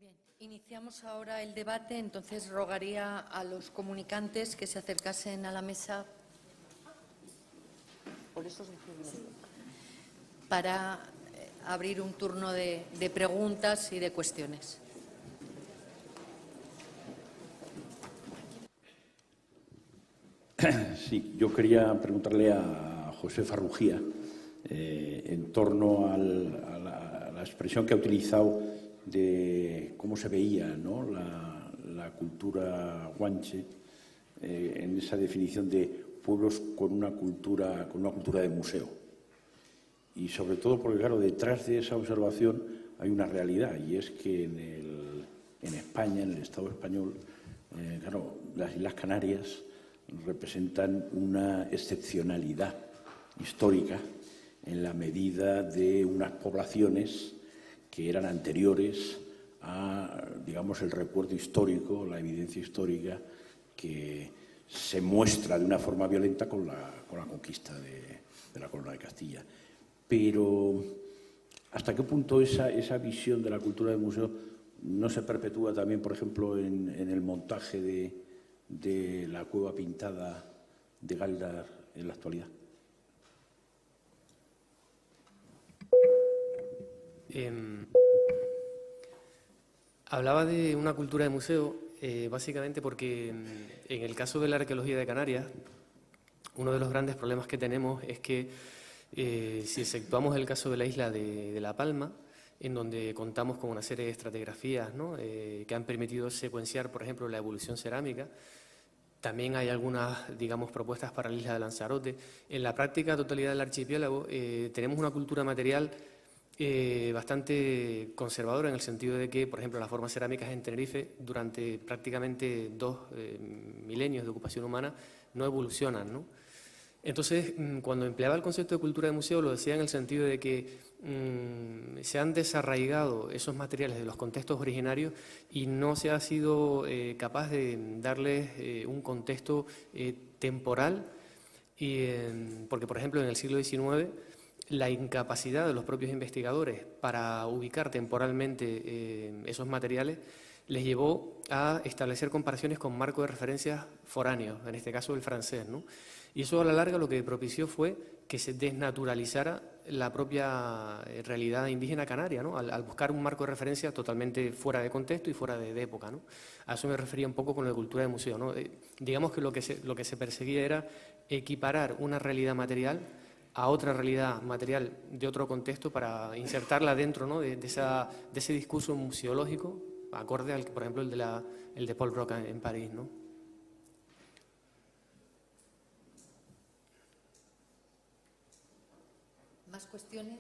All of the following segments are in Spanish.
Bien, iniciamos ahora el debate, entonces rogaría a los comunicantes que se acercasen a la mesa para abrir un turno de preguntas y de cuestiones. Sí, yo quería preguntarle a José Farrugía en torno a la expresión que ha utilizado de cómo se veía, ¿no?, la cultura guanche en esa definición de pueblos con una cultura de museo. Y sobre todo porque, claro, detrás de esa observación hay una realidad, y es que en España, en el Estado español, claro, las Islas Canarias representan una excepcionalidad histórica en la medida de unas poblaciones que eran anteriores a, digamos, el recuerdo histórico, la evidencia histórica que se muestra de una forma violenta con la conquista de la Corona de Castilla. Pero, ¿hasta qué punto esa visión de la cultura del museo no se perpetúa también, por ejemplo, en el montaje de la cueva pintada de Gáldar en la actualidad? Hablaba de una cultura de museo, básicamente porque en el caso de la arqueología de Canarias, uno de los grandes problemas que tenemos es que si exceptuamos el caso de la isla de La Palma, en donde contamos con una serie de estratigrafías, ¿no?, que han permitido secuenciar, por ejemplo, la evolución cerámica. También hay algunas, digamos, propuestas para la isla de Lanzarote. En la práctica totalidad del archipiélago tenemos una cultura material bastante conservadora, en el sentido de que, por ejemplo, las formas cerámicas en Tenerife, durante prácticamente 2 milenios de ocupación humana, no evolucionan, ¿no? Entonces, cuando empleaba el concepto de cultura de museo, lo decía en el sentido de que se han desarraigado esos materiales de los contextos originarios y no se ha sido capaz de darles un contexto temporal, porque, por ejemplo, en el siglo XIX, la incapacidad de los propios investigadores para ubicar temporalmente esos materiales les llevó a establecer comparaciones con marcos de referencias foráneos, en este caso el francés, ¿no? Y eso a la larga lo que propició fue que se desnaturalizara la propia realidad indígena canaria, ¿no?, al buscar un marco de referencia totalmente fuera de contexto y fuera de época, ¿no? A eso me refería un poco con la cultura de museo, ¿no? Digamos que lo que se perseguía era equiparar una realidad material a otra realidad material de otro contexto para insertarla dentro, ¿no?, de ese discurso museológico, acorde al que, por ejemplo, el de Paul Broca en París, ¿no? ¿Más cuestiones?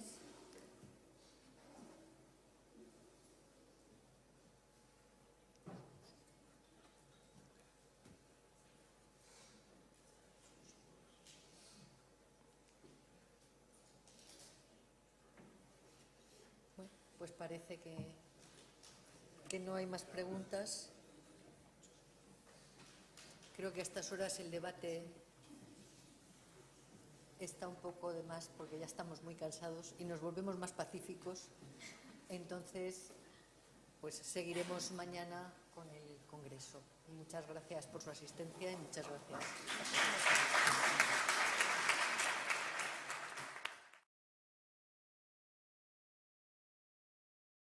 Bueno, pues parece que no hay más preguntas. Creo que a estas horas el debate está un poco de más, porque ya estamos muy cansados y nos volvemos más pacíficos. Entonces, pues seguiremos mañana con el Congreso. Muchas gracias por su asistencia y muchas gracias.